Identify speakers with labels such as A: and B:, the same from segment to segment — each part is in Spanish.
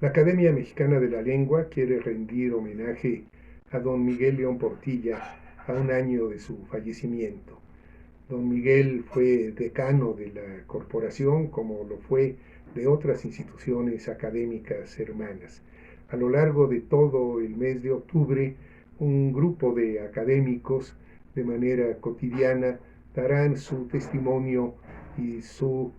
A: La Academia Mexicana de la Lengua quiere rendir homenaje a don Miguel León Portilla a un año de su fallecimiento. Don Miguel fue decano de la corporación, como lo fue de otras instituciones académicas hermanas. A lo largo de todo el mes de octubre, un grupo de académicos de manera cotidiana darán su testimonio y su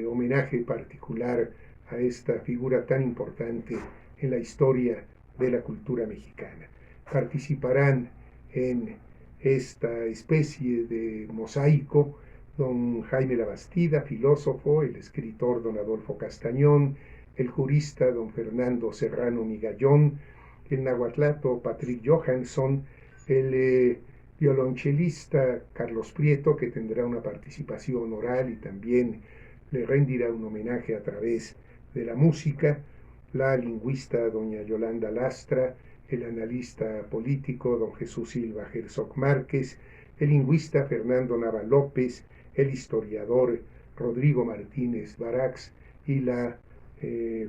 A: homenaje particular a esta figura tan importante en la historia de la cultura mexicana. Participarán en esta especie de mosaico don Jaime Labastida, filósofo, el escritor don Adolfo Castañón, el jurista don Fernando Serrano Migallón, el nahuatlato Patrick Johansson, el violonchelista Carlos Prieto, que tendrá una participación oral y también le rendirá un homenaje a través de la música, la lingüista doña Yolanda Lastra, el analista político don Jesús Silva Herzog Márquez, el lingüista Fernando Nava López, el historiador Rodrigo Martínez Barax y la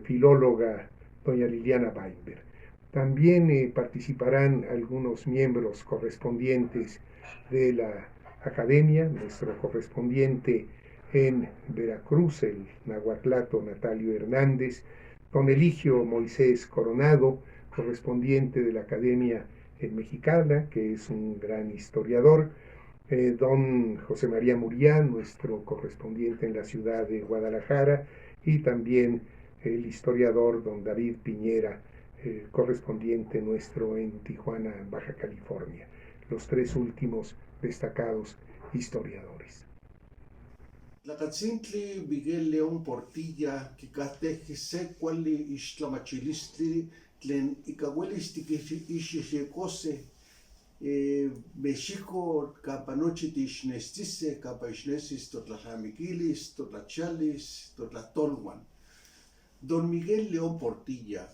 A: filóloga doña Liliana Weinberg. También participarán algunos miembros correspondientes de la academia, nuestro correspondiente en Veracruz, el nahuatlato Natalio Hernández, don Eligio Moisés Coronado, correspondiente de la Academia Mexicana, que es un gran historiador, don José María Murián, nuestro correspondiente en la ciudad de Guadalajara, y también el historiador don David Piñera, correspondiente nuestro en Tijuana, Baja California, los tres últimos destacados historiadores.
B: Tlacatzintli Miguel León Portilla, Kikatejise, Kuali Ixtlamachilistli, Tlen Ikahuelistikixixecose, Mexico, Capanochi Tixnestise, Capaixnesis, Totlajamiquilis, Totlachalis, Totlatolhuan. Don Miguel León Portilla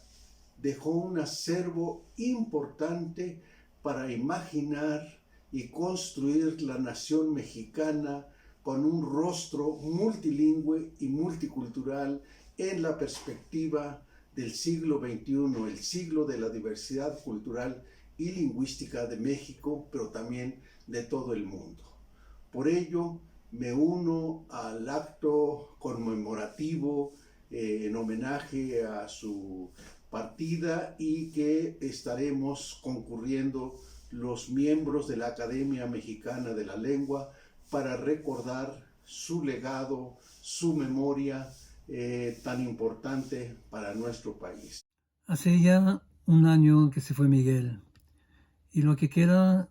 B: dejó un acervo importante para imaginar y construir la nación mexicana con un rostro multilingüe y multicultural en la perspectiva del siglo XXI, el siglo de la diversidad cultural y lingüística de México, pero también de todo el mundo. Por ello, me uno al acto conmemorativo en homenaje a su partida y que estaremos concurriendo los miembros de la Academia Mexicana de la Lengua para recordar su legado, su memoria tan importante para nuestro país.
C: Hace ya un año que se fue Miguel y lo que queda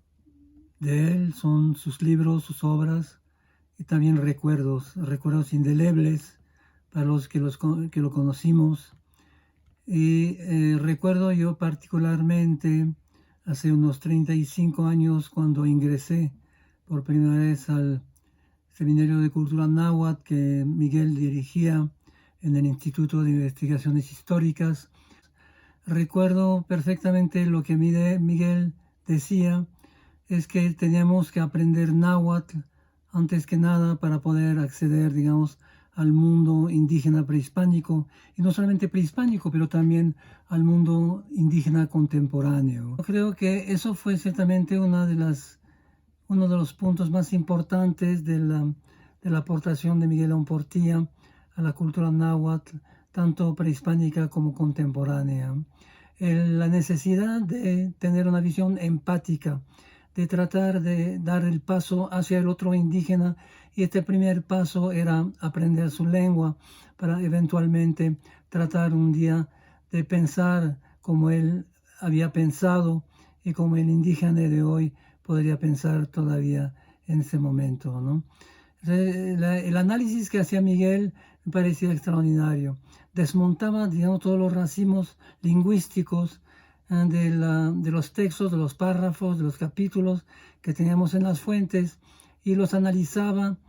C: de él son sus libros, sus obras y también recuerdos indelebles para los que lo conocimos. Y recuerdo yo particularmente hace unos 35 años cuando ingresé por primera vez al Seminario de Cultura Náhuatl que Miguel dirigía en el Instituto de Investigaciones Históricas. Recuerdo perfectamente lo que Miguel decía, es que teníamos que aprender náhuatl antes que nada para poder acceder, digamos, al mundo indígena prehispánico, y no solamente prehispánico, pero también al mundo indígena contemporáneo. Creo que eso fue ciertamente uno de los puntos más importantes de la aportación de Miguel León Portilla a la cultura náhuatl, tanto prehispánica como contemporánea. La necesidad de tener una visión empática, de tratar de dar el paso hacia el otro indígena, y este primer paso era aprender su lengua para eventualmente tratar un día de pensar como él había pensado y como el indígena de hoy podría pensar todavía en ese momento, ¿no? El análisis que hacía Miguel me parecía extraordinario. Desmontaba, digamos, todos los racismos lingüísticos de los textos, de los párrafos, de los capítulos que teníamos en las fuentes, y los analizaba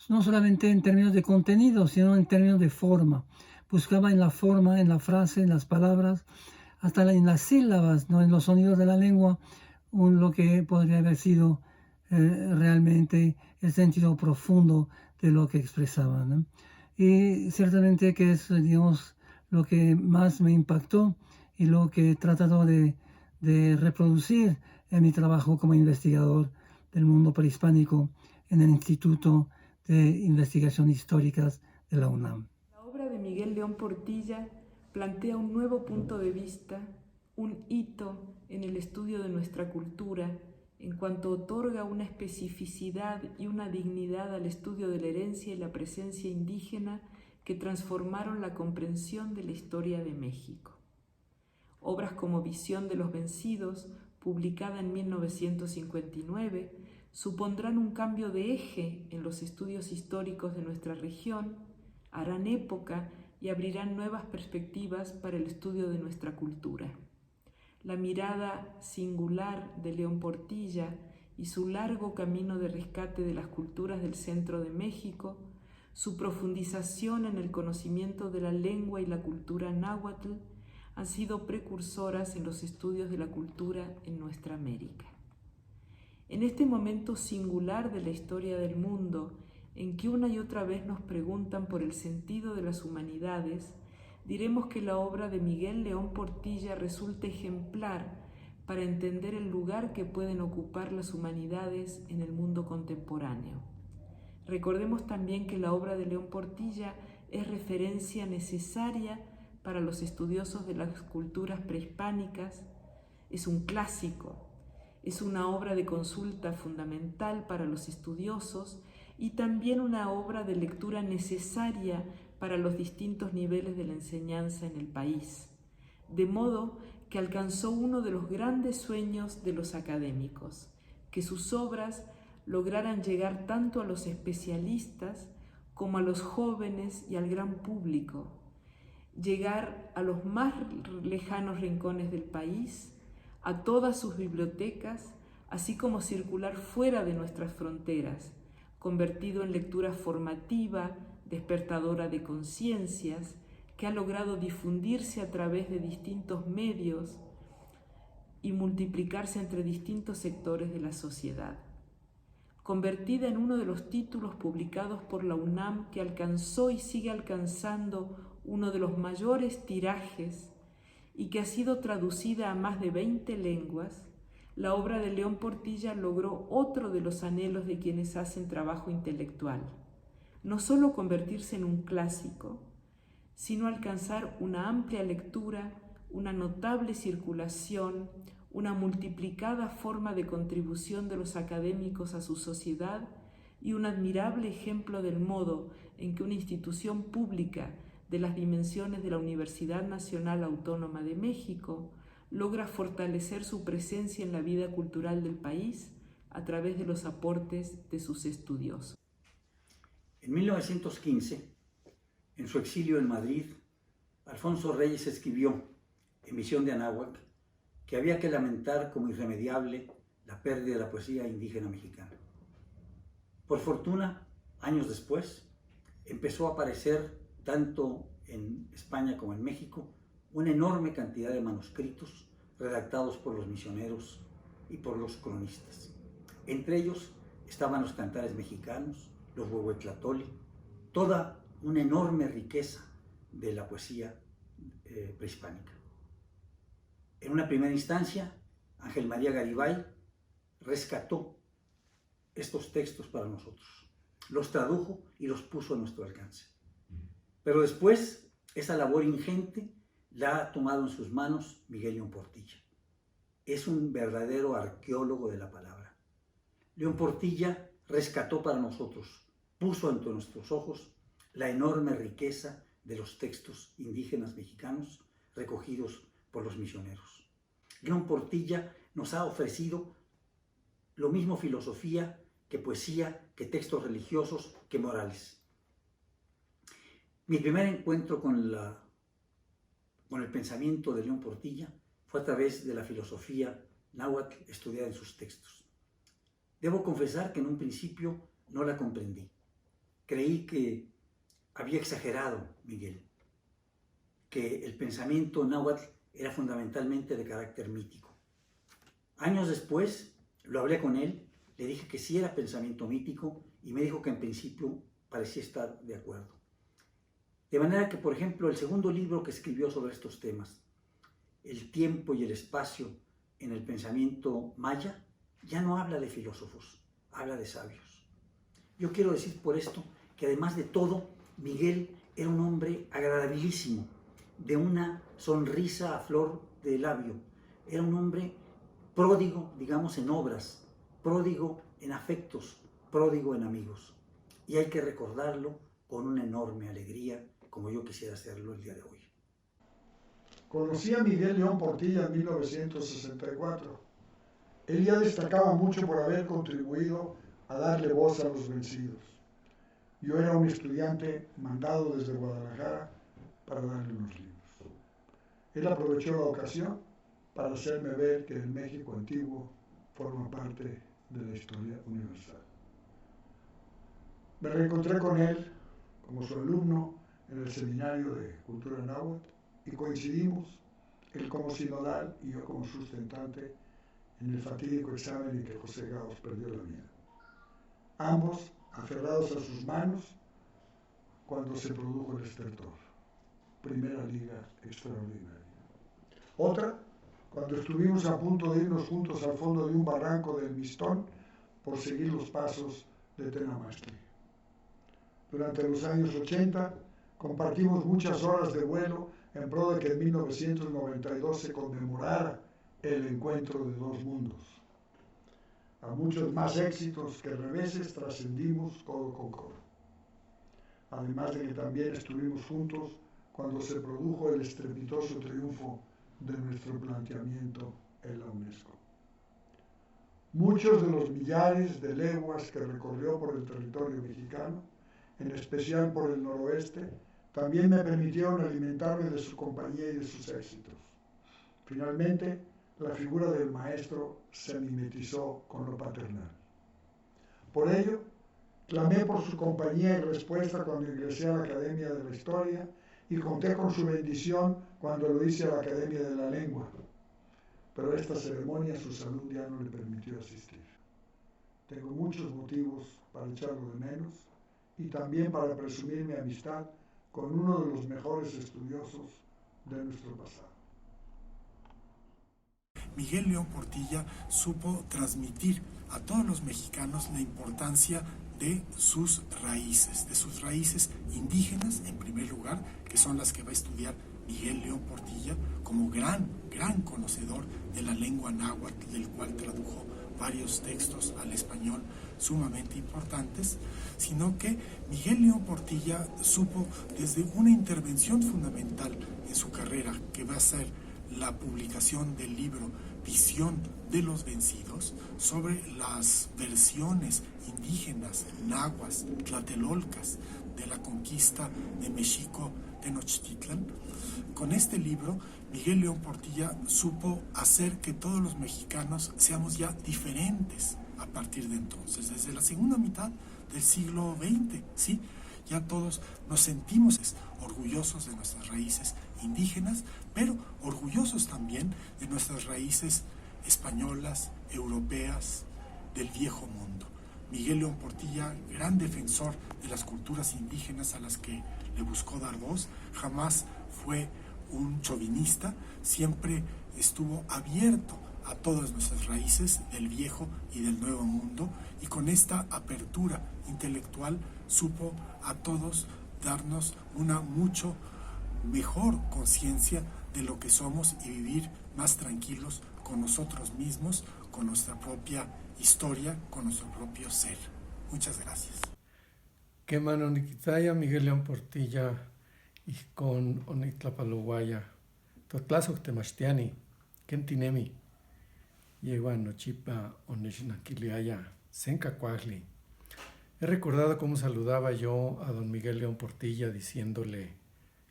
C: no solamente en términos de contenido, sino en términos de forma. Buscaba en la forma, en la frase, en las palabras, hasta en las sílabas, ¿no? En los sonidos de la lengua, lo que podría haber sido realmente el sentido profundo de lo que expresaban, ¿no? Y ciertamente que es, digamos, lo que más me impactó y lo que he tratado de reproducir en mi trabajo como investigador del mundo prehispánico en el Instituto de Investigaciones Históricas de la UNAM.
D: La obra de Miguel León Portilla plantea un nuevo punto de vista, un hito en el estudio de nuestra cultura, en cuanto otorga una especificidad y una dignidad al estudio de la herencia y la presencia indígena que transformaron la comprensión de la historia de México. Obras como Visión de los Vencidos, publicada en 1959, supondrán un cambio de eje en los estudios históricos de nuestra región, harán época y abrirán nuevas perspectivas para el estudio de nuestra cultura. La mirada singular de León Portilla y su largo camino de rescate de las culturas del centro de México, su profundización en el conocimiento de la lengua y la cultura náhuatl, han sido precursoras en los estudios de la cultura en nuestra América. En este momento singular de la historia del mundo, en que una y otra vez nos preguntan por el sentido de las humanidades, diremos que la obra de Miguel León Portilla resulta ejemplar para entender el lugar que pueden ocupar las humanidades en el mundo contemporáneo. Recordemos también que la obra de León Portilla es referencia necesaria para los estudiosos de las culturas prehispánicas, es un clásico, es una obra de consulta fundamental para los estudiosos y también una obra de lectura necesaria para los distintos niveles de la enseñanza en el país, de modo que alcanzó uno de los grandes sueños de los académicos, que sus obras lograran llegar tanto a los especialistas como a los jóvenes y al gran público, llegar a los más lejanos rincones del país, a todas sus bibliotecas, así como circular fuera de nuestras fronteras, convertido en lectura formativa, despertadora de conciencias, que ha logrado difundirse a través de distintos medios y multiplicarse entre distintos sectores de la sociedad. Convertida en uno de los títulos publicados por la UNAM que alcanzó y sigue alcanzando uno de los mayores tirajes y que ha sido traducida a más de 20 lenguas, la obra de León Portilla logró otro de los anhelos de quienes hacen trabajo intelectual, no solo convertirse en un clásico, sino alcanzar una amplia lectura, una notable circulación, una multiplicada forma de contribución de los académicos a su sociedad y un admirable ejemplo del modo en que una institución pública de las dimensiones de la Universidad Nacional Autónoma de México logra fortalecer su presencia en la vida cultural del país a través de los aportes de sus estudiosos.
E: En 1915, en su exilio en Madrid, Alfonso Reyes escribió en Visión de Anáhuac que había que lamentar como irremediable la pérdida de la poesía indígena mexicana. Por fortuna, años después, empezó a aparecer tanto en España como en México una enorme cantidad de manuscritos redactados por los misioneros y por los cronistas. Entre ellos estaban los cantares mexicanos, los huehuetlatoli, toda una enorme riqueza de la poesía prehispánica. En una primera instancia, Ángel María Garibay rescató estos textos para nosotros, los tradujo y los puso a nuestro alcance. Pero después, esa labor ingente la ha tomado en sus manos Miguel León Portilla. Es un verdadero arqueólogo de la palabra. León Portilla rescató para nosotros, puso ante nuestros ojos la enorme riqueza de los textos indígenas mexicanos recogidos por los misioneros. León Portilla nos ha ofrecido lo mismo filosofía que poesía, que textos religiosos, que morales. Mi primer encuentro con el pensamiento de León Portilla fue a través de la filosofía náhuatl estudiada en sus textos. Debo confesar que en un principio no la comprendí. Creí que había exagerado Miguel, que el pensamiento náhuatl era fundamentalmente de carácter mítico. Años después lo hablé con él, le dije que sí era pensamiento mítico y me dijo que en principio parecía estar de acuerdo. De manera que, por ejemplo, el segundo libro que escribió sobre estos temas, El tiempo y el espacio en el pensamiento maya, ya no habla de filósofos, habla de sabios. Yo quiero decir por esto que además de todo, Miguel era un hombre agradabilísimo, de una sonrisa a flor de labio. Era un hombre pródigo, digamos, en obras, pródigo en afectos, pródigo en amigos. Y hay que recordarlo con una enorme alegría, como yo quisiera hacerlo el día de hoy.
F: Conocí a Miguel León Portilla en 1964. Él ya destacaba mucho por haber contribuido a darle voz a los vencidos. Yo era un estudiante mandado desde Guadalajara para darle unos libros. Él aprovechó la ocasión para hacerme ver que el México antiguo forma parte de la historia universal. Me reencontré con él como su alumno en el Seminario de Cultura Náhuatl y coincidimos, él como sinodal y yo como sustentante, en el fatídico examen en que José Gaos perdió la vida. Ambos aferrados a sus manos cuando se produjo el estertor. Primera liga extraordinaria. Otra, cuando estuvimos a punto de irnos juntos al fondo de un barranco del Mistón por seguir los pasos de Tenamastri. Durante los años 80 compartimos muchas horas de vuelo en pro de que en 1992 se conmemorara el encuentro de dos mundos. A muchos más éxitos que reveses trascendimos codo con codo. Además de que también estuvimos juntos cuando se produjo el estrepitoso triunfo de nuestro planteamiento en la UNESCO. Muchos de los millares de leguas que recorrió por el territorio mexicano, en especial por el noroeste, también me permitieron alimentarme de su compañía y de sus éxitos. Finalmente, la figura del maestro se mimetizó con lo paternal. Por ello, clamé por su compañía y respuesta cuando ingresé a la Academia de la Historia y conté con su bendición cuando lo hice a la Academia de la Lengua. Pero esta ceremonia su salud ya no le permitió asistir. Tengo muchos motivos para echarlo de menos y también para presumir mi amistad con uno de los mejores estudiosos de nuestro pasado.
G: Miguel León Portilla supo transmitir a todos los mexicanos la importancia de sus raíces indígenas en primer lugar, que son las que va a estudiar Miguel León Portilla como gran conocedor de la lengua náhuatl, del cual tradujo varios textos al español sumamente importantes, sino que Miguel León Portilla supo desde una intervención fundamental en su carrera, que va a ser la publicación del libro Visión de los Vencidos, sobre las versiones indígenas, nahuas, tlatelolcas, de la conquista de Mexico Tenochtitlan. Con este libro, Miguel León Portilla supo hacer que todos los mexicanos seamos ya diferentes a partir de entonces, desde la segunda mitad del siglo XX, ¿sí? Ya todos nos sentimos orgullosos de nuestras raíces indígenas, pero orgullosos también de nuestras raíces españolas, europeas, del viejo mundo. Miguel León Portilla, gran defensor de las culturas indígenas a las que le buscó dar voz, jamás fue un chauvinista, siempre estuvo abierto a todas nuestras raíces del viejo y del nuevo mundo, y con esta apertura intelectual supo a todos darnos una mucho mejor conciencia de lo que somos y vivir más tranquilos con nosotros mismos, con nuestra propia historia, con nuestro propio ser. Muchas gracias.
H: Que manoniquitaya Miguel León Portilla y con Onitlapaloguaya, Totlazoc Temachtiani, Kentinemi, Yegua Nochipa Onechnaquiliaya, Sencacuajli. He recordado cómo saludaba yo a don Miguel León Portilla diciéndole: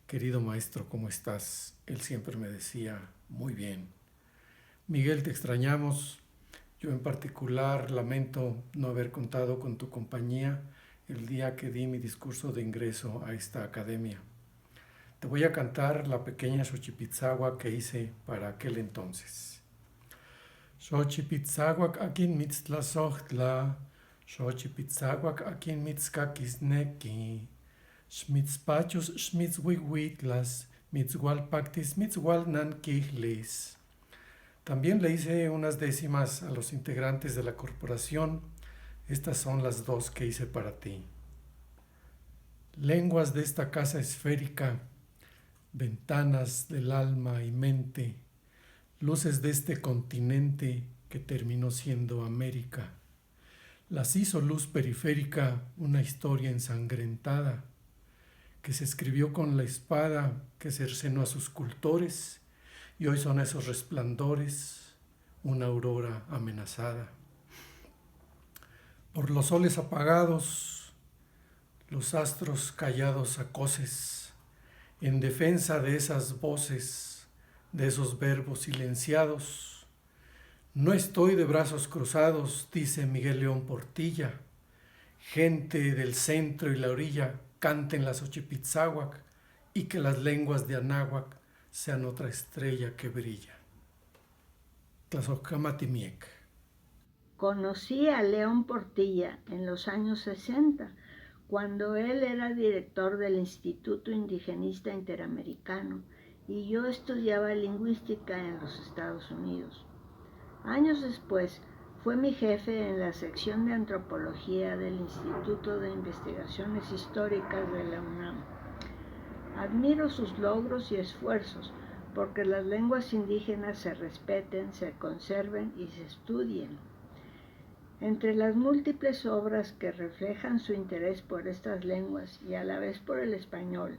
H: querido maestro, ¿cómo estás? Él siempre me decía: muy bien. Miguel, te extrañamos. Yo en particular lamento no haber contado con tu compañía el día que di mi discurso de ingreso a esta academia. Te voy a cantar la pequeña Xochipitzahuac que hice para aquel entonces. Xochipitzahuac akin mitztlazohtla, Xochipitzahuac akin mitzkakisneki, Schmitzpachos, schmitzwihuitlas, mitzhualpactis, mitzhualnanquihlis. También le hice unas décimas a los integrantes de la corporación. Estas son las 2 que hice para ti. Lenguas de esta casa esférica, ventanas del alma y mente, luces de este continente que terminó siendo América. Las hizo luz periférica una historia ensangrentada, que se escribió con la espada que cercenó a sus cultores, y hoy son esos resplandores, una aurora amenazada. Por los soles apagados, los astros callados a coces, en defensa de esas voces, de esos verbos silenciados. No estoy de brazos cruzados, dice Miguel León Portilla. Gente del centro y la orilla, canten la Xochipitzáhuac y que las lenguas de Anáhuac sean otra estrella que brilla. Tlazohcamatimiec.
I: Conocí a León Portilla en los años 60, cuando él era director del Instituto Indigenista Interamericano y yo estudiaba lingüística en los Estados Unidos. Años después, fue mi jefe en la sección de antropología del Instituto de Investigaciones Históricas de la UNAM. Admiro sus logros y esfuerzos porque las lenguas indígenas se respeten, se conserven y se estudien. Entre las múltiples obras que reflejan su interés por estas lenguas y a la vez por el español,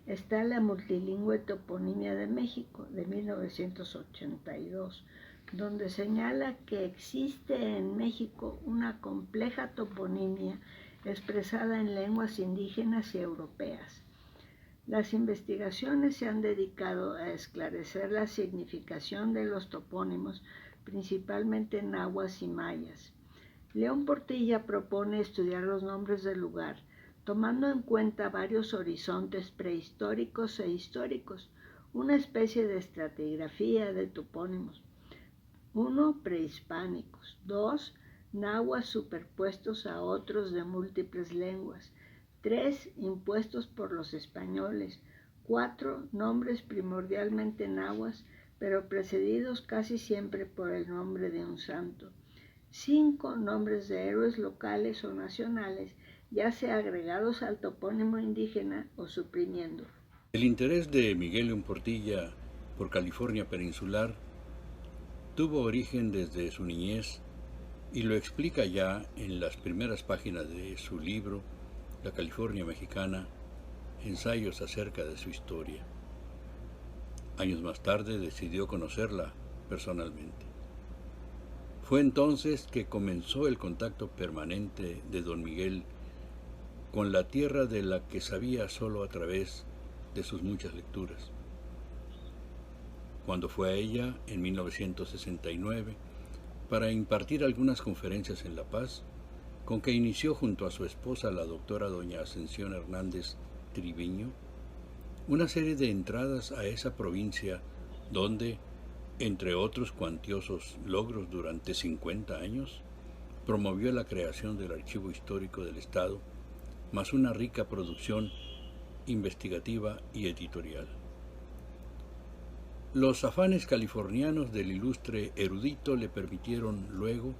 I: está la Multilingüe Toponimia de México, de 1982, donde señala que existe en México una compleja toponimia expresada en lenguas indígenas y europeas. Las investigaciones se han dedicado a esclarecer la significación de los topónimos, principalmente náhuatl y mayas. León Portilla propone estudiar los nombres del lugar, tomando en cuenta varios horizontes prehistóricos e históricos, una especie de estratigrafía de topónimos. 1. Prehispánicos. 2. Náhuatl superpuestos a otros de múltiples lenguas. 3. Impuestos por los españoles. 4. Nombres primordialmente náhuatl, pero precedidos casi siempre por el nombre de un santo. 5. Nombres de héroes locales o nacionales, ya sea agregados al topónimo indígena o suprimiendo.
J: El interés de Miguel León Portilla por California peninsular tuvo origen desde su niñez y lo explica ya en las primeras páginas de su libro, La California Mexicana, ensayos acerca de su historia. Años más tarde decidió conocerla personalmente. Fue entonces que comenzó el contacto permanente de don Miguel con la tierra de la que sabía solo a través de sus muchas lecturas. Cuando fue a ella, en 1969, para impartir algunas conferencias en La Paz, con que inició junto a su esposa, la doctora doña Ascensión Hernández Triviño, una serie de entradas a esa provincia donde, entre otros cuantiosos logros durante 50 años, promovió la creación del Archivo Histórico del Estado, más una rica producción investigativa y editorial. Los afanes californianos del ilustre erudito le permitieron luego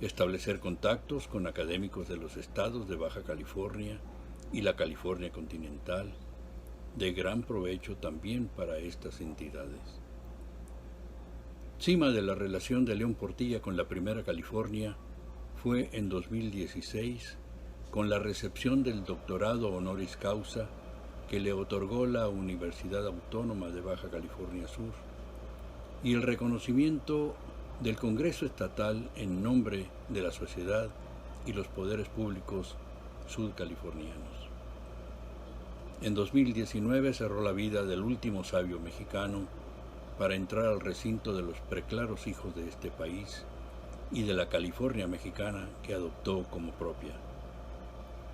J: establecer contactos con académicos de los estados de Baja California y la California continental, de gran provecho también para estas entidades. Cima de la relación de León Portilla con la Primera California fue en 2016 con la recepción del doctorado honoris causa que le otorgó la Universidad Autónoma de Baja California Sur y el reconocimiento del Congreso Estatal en nombre de la sociedad y los poderes públicos sudcalifornianos. En 2019 cerró la vida del último sabio mexicano para entrar al recinto de los preclaros hijos de este país y de la California mexicana que adoptó como propia,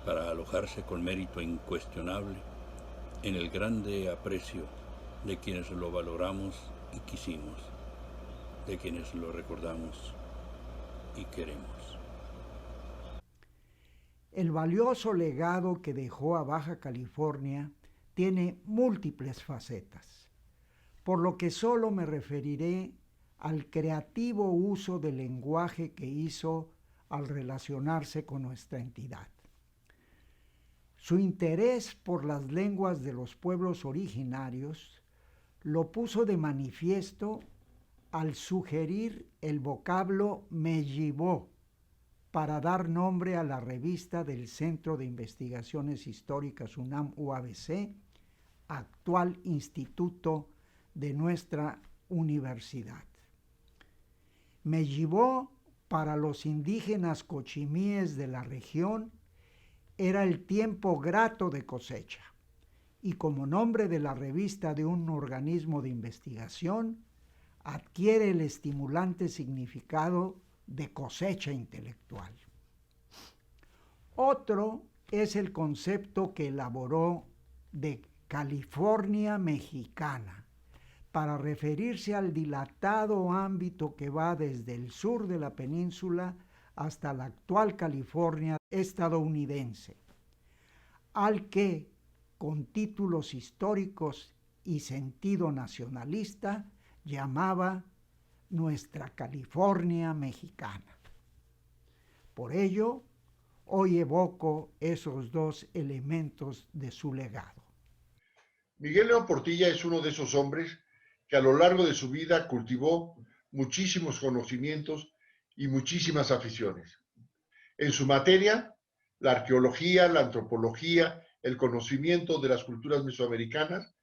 J: para alojarse con mérito incuestionable en el grande aprecio de quienes lo valoramos y quisimos, de quienes lo recordamos y queremos.
K: El valioso legado que dejó a Baja California tiene múltiples facetas, por lo que solo me referiré al creativo uso del lenguaje que hizo al relacionarse con nuestra entidad. Su interés por las lenguas de los pueblos originarios lo puso de manifiesto al sugerir el vocablo Meyibó para dar nombre a la revista del Centro de Investigaciones Históricas UNAM-UABC, actual instituto de nuestra universidad. Meyibó, para los indígenas cochimíes de la región, era el tiempo grato de cosecha, y como nombre de la revista de un organismo de investigación, adquiere el estimulante significado de cosecha intelectual. Otro es el concepto que elaboró de California mexicana, para referirse al dilatado ámbito que va desde el sur de la península hasta la actual California estadounidense, al que, con títulos históricos y sentido nacionalista, llamaba nuestra California mexicana. Por ello, hoy evoco esos dos elementos de su legado.
L: Miguel León Portilla es uno de esos hombres que a lo largo de su vida cultivó muchísimos conocimientos y muchísimas aficiones. En su materia, la arqueología, la antropología, el conocimiento de las culturas mesoamericanas,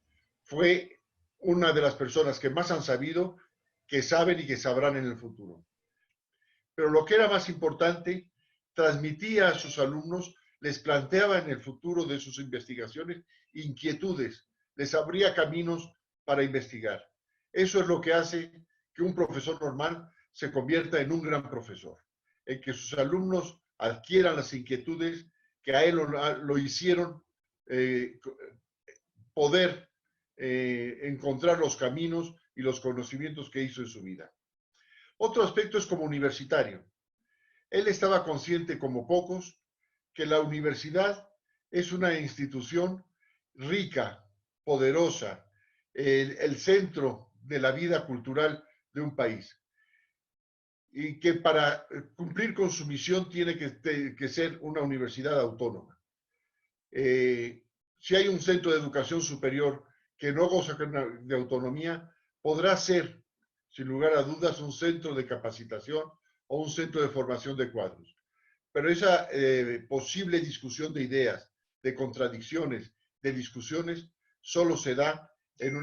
L: fue una de las personas que más han sabido, que saben y que sabrán en el futuro. Pero lo que era más importante, transmitía a sus alumnos, les planteaba en el futuro de sus investigaciones inquietudes, les abría caminos para investigar. Eso es lo que hace que un profesor normal se convierta en un gran profesor, en que sus alumnos adquieran las inquietudes que a él lo hicieron poder encontrar los caminos y los conocimientos que hizo en su vida. Otro aspecto es como universitario. Él estaba consciente, como pocos, que la universidad es una institución rica, poderosa, el centro de la vida cultural de un país, y que para cumplir con su misión tiene que ser una universidad autónoma. Si hay un centro de educación superior que no goza de autonomía, podrá ser, sin lugar a dudas, un centro de capacitación o un centro de formación de cuadros. Pero esa posible discusión de ideas, de contradicciones, de discusiones, solo se da en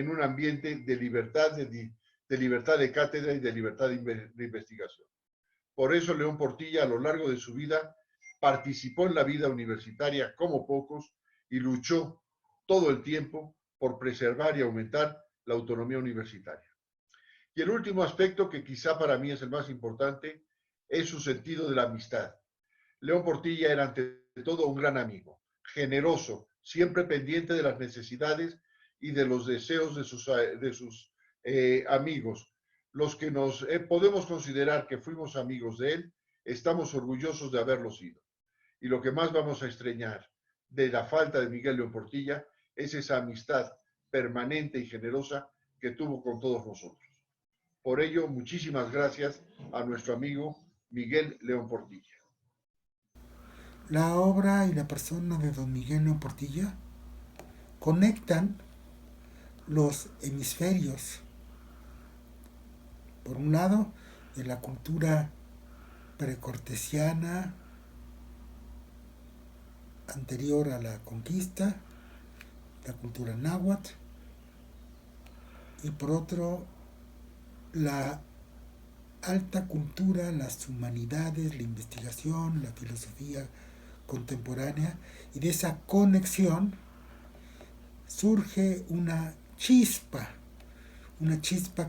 L: un ambiente de libertad de cátedra y de libertad de investigación. Por eso León Portilla, a lo largo de su vida, participó en la vida universitaria como pocos y luchó todo el tiempo por preservar y aumentar la autonomía universitaria. Y el último aspecto, que quizá para mí es el más importante, es su sentido de la amistad. León Portilla era ante todo un gran amigo, generoso, siempre pendiente de las necesidades y de los deseos de sus amigos. Los que nos podemos considerar que fuimos amigos de él, estamos orgullosos de haberlo sido. Y lo que más vamos a extrañar de la falta de Miguel León Portilla es esa amistad permanente y generosa que tuvo con todos nosotros. Por ello, muchísimas gracias a nuestro amigo Miguel León Portilla.
M: La obra y la persona de don Miguel León Portilla conectan los hemisferios, por un lado, de la cultura precortesiana anterior a la conquista, la cultura náhuatl, y por otro, la alta cultura, las humanidades, la investigación, la filosofía contemporánea, y de esa conexión surge una chispa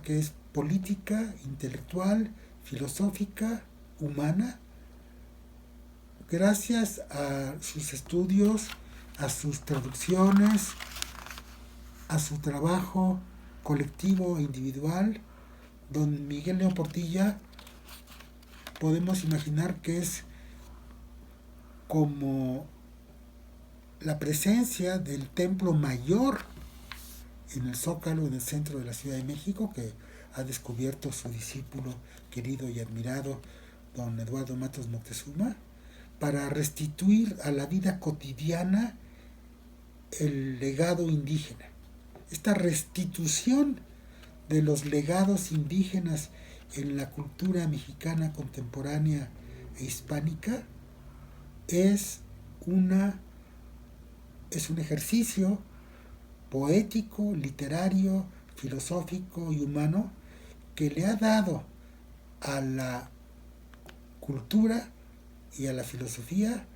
M: que es política, intelectual, filosófica, humana, gracias a sus estudios, a sus traducciones, a su trabajo colectivo e individual. Don Miguel León Portilla, podemos imaginar que es como la presencia del Templo Mayor en el Zócalo, en el centro de la Ciudad de México, que ha descubierto su discípulo querido y admirado, don Eduardo Matos Moctezuma, para restituir a la vida cotidiana el legado indígena. Esta restitución de los legados indígenas en la cultura mexicana contemporánea e hispánica es un ejercicio poético, literario, filosófico y humano que le ha dado a la cultura y a la filosofía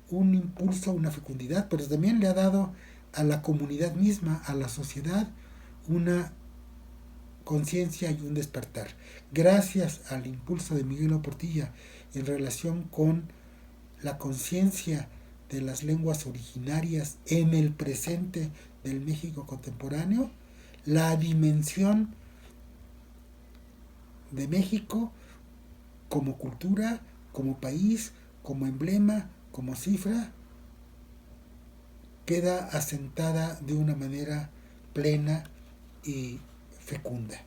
M: un impulso, una fecundidad, pero también le ha dado a la comunidad misma, a la sociedad, una conciencia y un despertar. Gracias al impulso de Miguel León Portilla en relación con la conciencia de las lenguas originarias en el presente del México contemporáneo, la dimensión de México como cultura, como país, como emblema, como cifra, queda asentada de una manera plena y fecunda.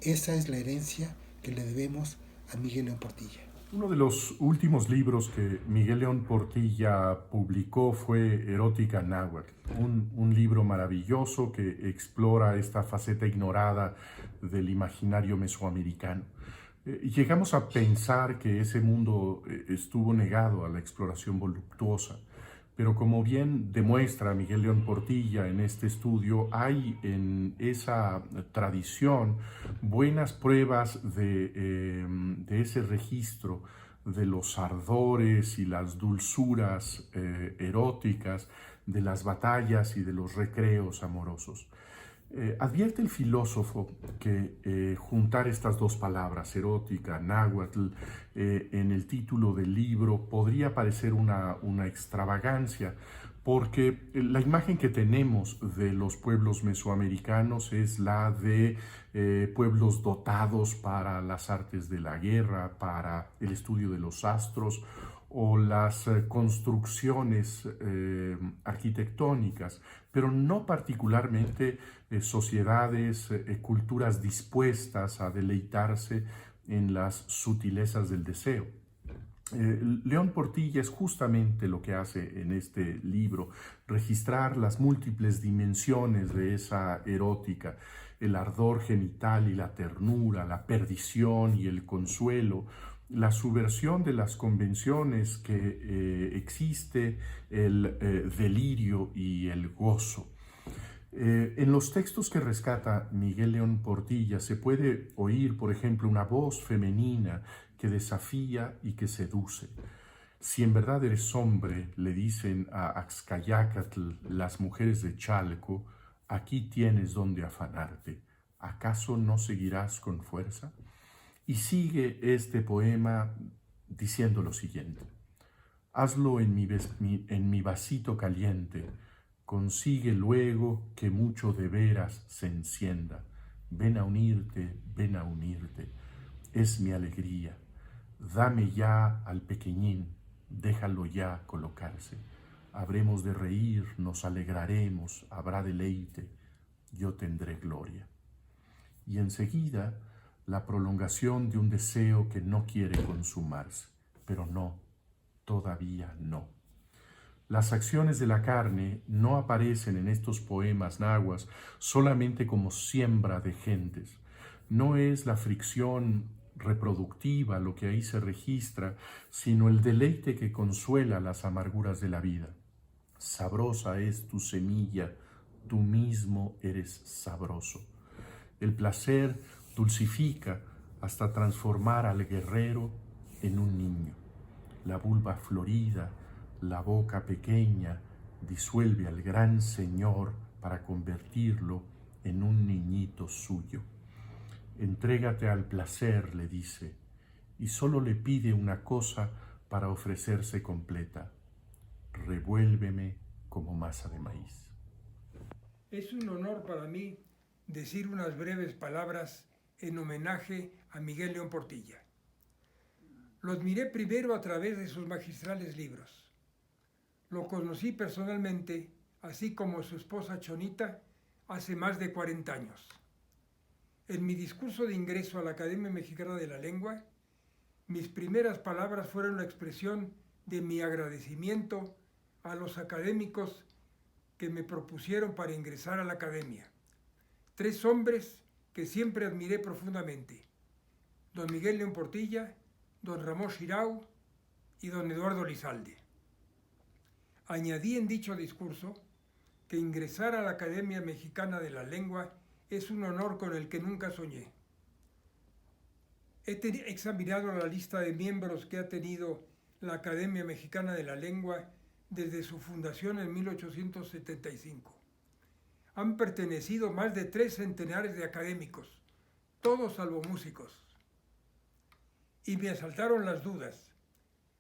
M: Esa es la herencia que le debemos a Miguel León Portilla.
N: Uno de los últimos libros que Miguel León Portilla publicó fue Erótica Náhuatl, un libro maravilloso que explora esta faceta ignorada del imaginario mesoamericano. Llegamos a pensar que ese mundo estuvo negado a la exploración voluptuosa, pero como bien demuestra Miguel León Portilla en este estudio, hay en esa tradición buenas pruebas de ese registro de los ardores y las dulzuras eróticas, de las batallas y de los recreos amorosos. Advierte el filósofo que juntar estas dos palabras, erótica, náhuatl, en el título del libro podría parecer una extravagancia, porque la imagen que tenemos de los pueblos mesoamericanos es la de pueblos dotados para las artes de la guerra, para el estudio de los astros o las construcciones arquitectónicas, pero no particularmente sociedades, culturas dispuestas a deleitarse en las sutilezas del deseo. León Portilla es justamente lo que hace en este libro, registrar las múltiples dimensiones de esa erótica, el ardor genital y la ternura, la perdición y el consuelo, la subversión de las convenciones que existe, el delirio y el gozo. En los textos que rescata Miguel León Portilla se puede oír, por ejemplo, una voz femenina que desafía y que seduce. Si en verdad eres hombre, le dicen a Axcayácatl las mujeres de Chalco, aquí tienes donde afanarte. ¿Acaso no seguirás con fuerza? Y sigue este poema diciendo lo siguiente: hazlo en mi vasito caliente, consigue luego que mucho de veras se encienda. Ven a unirte, es mi alegría. Dame ya al pequeñín, déjalo ya colocarse. Habremos de reír, nos alegraremos, habrá deleite, yo tendré gloria. Y enseguida la prolongación de un deseo que no quiere consumarse, pero no, todavía no. Las acciones de la carne no aparecen en estos poemas nahuas solamente como siembra de gentes. No es la fricción reproductiva lo que ahí se registra, sino el deleite que consuela las amarguras de la vida. Sabrosa es tu semilla, tú mismo eres sabroso. El placer dulcifica hasta transformar al guerrero en un niño. La vulva florida, la boca pequeña, disuelve al gran señor para convertirlo en un niñito suyo. Entrégate al placer, le dice, y solo le pide una cosa para ofrecerse completa: revuélveme como masa de maíz.
O: Es un honor para mí decir unas breves palabras en homenaje a Miguel León Portilla. Lo admiré primero a través de sus magistrales libros. Lo conocí personalmente, así como su esposa Chonita, hace más de 40 años. En mi discurso de ingreso a la Academia Mexicana de la Lengua, mis primeras palabras fueron la expresión de mi agradecimiento a los académicos que me propusieron para ingresar a la Academia. 3 hombres que siempre admiré profundamente: don Miguel León Portilla, don Ramón Xirau y don Eduardo Lizalde. Añadí en dicho discurso que ingresar a la Academia Mexicana de la Lengua es un honor con el que nunca soñé. He examinado la lista de miembros que ha tenido la Academia Mexicana de la Lengua desde su fundación en 1875. Han pertenecido más de 3 centenares de académicos, todos salvo músicos. Y me asaltaron las dudas.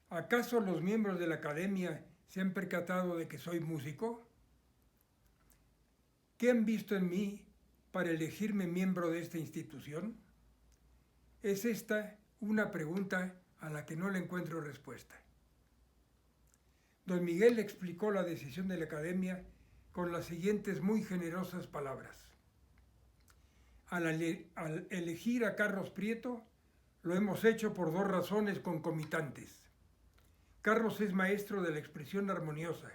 O: ¿Acaso los miembros de la Academia se han percatado de que soy músico? ¿Qué han visto en mí para elegirme miembro de esta institución? Es esta una pregunta a la que no le encuentro respuesta. Don Miguel explicó la decisión de la Academia con las siguientes muy generosas palabras. Al elegir a Carlos Prieto, lo hemos hecho por 2 razones concomitantes. Carlos es maestro de la expresión armoniosa.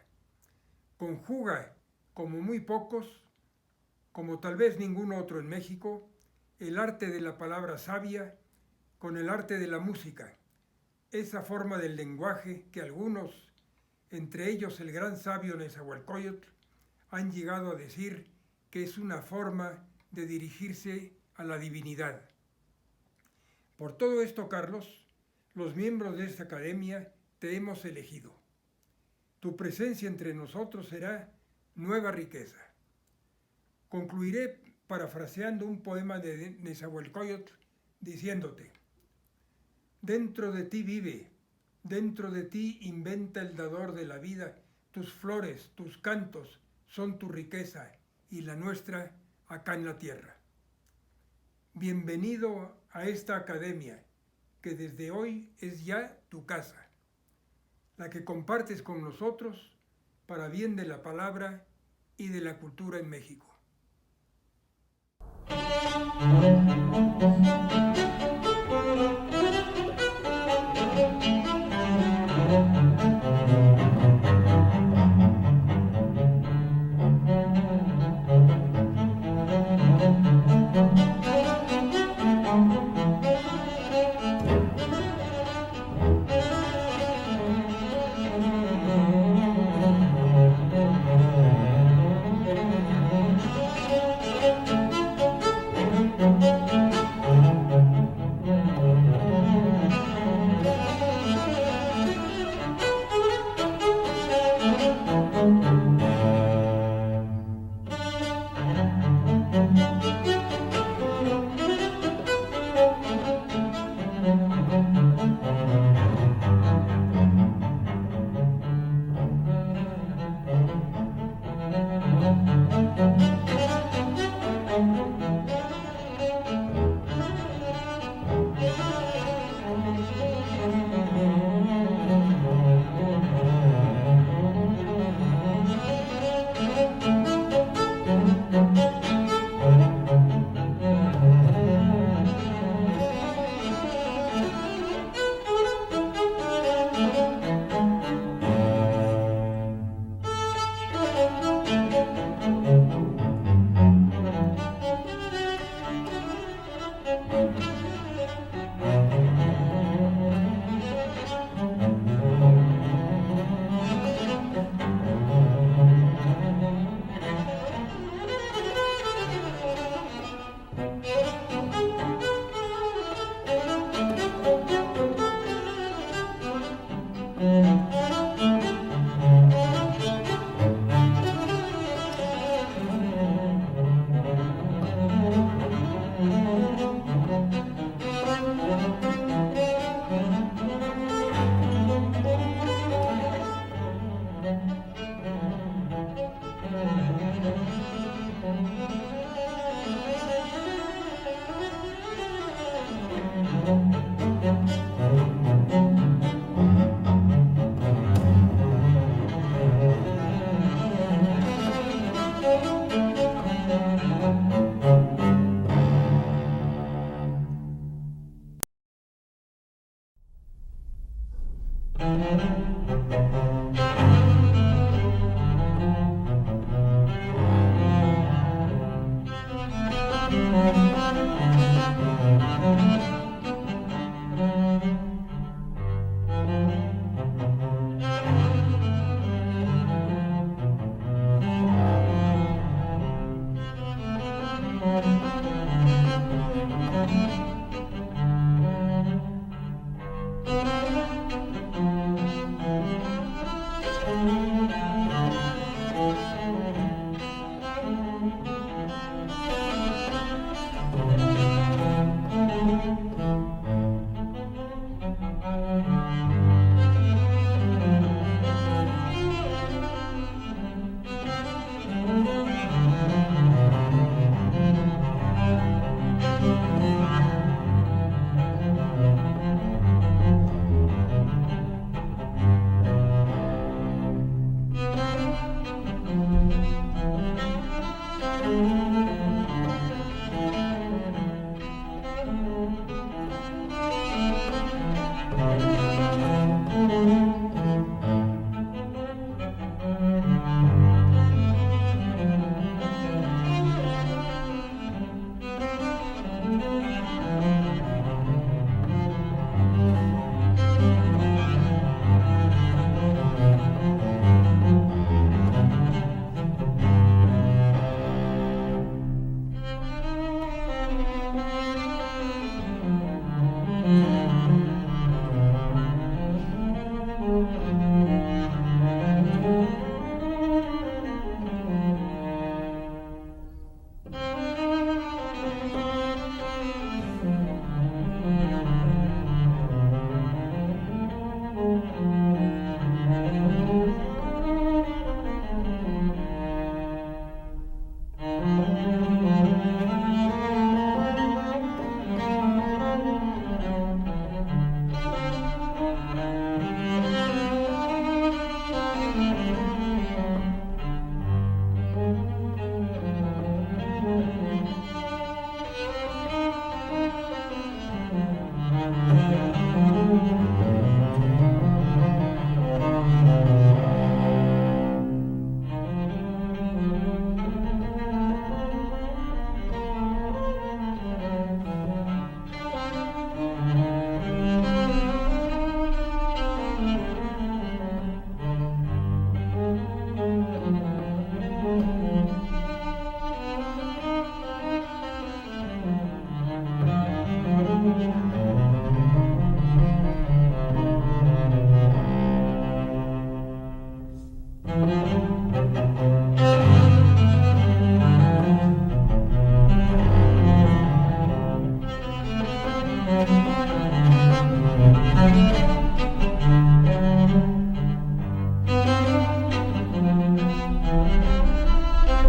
O: Conjuga, como muy pocos, como tal vez ningún otro en México, el arte de la palabra sabia con el arte de la música, esa forma del lenguaje que algunos, entre ellos el gran sabio Nezahualcóyotl, han llegado a decir que es una forma de dirigirse a la divinidad. Por todo esto, Carlos, los miembros de esta academia te hemos elegido. Tu presencia entre nosotros será nueva riqueza. Concluiré parafraseando un poema de Nezahualcóyotl diciéndote: dentro de ti vive, dentro de ti inventa el dador de la vida, tus flores, tus cantos son tu riqueza y la nuestra acá en la tierra. Bienvenido a esta academia, que desde hoy es ya tu casa, la que compartes con nosotros para bien de la palabra y de la cultura en México.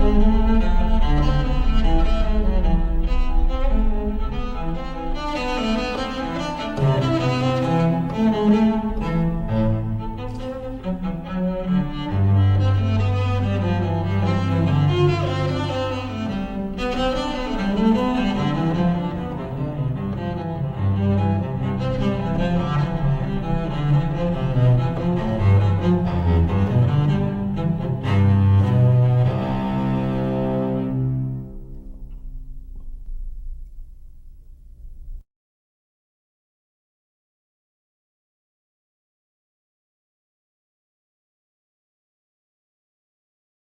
P: Thank you.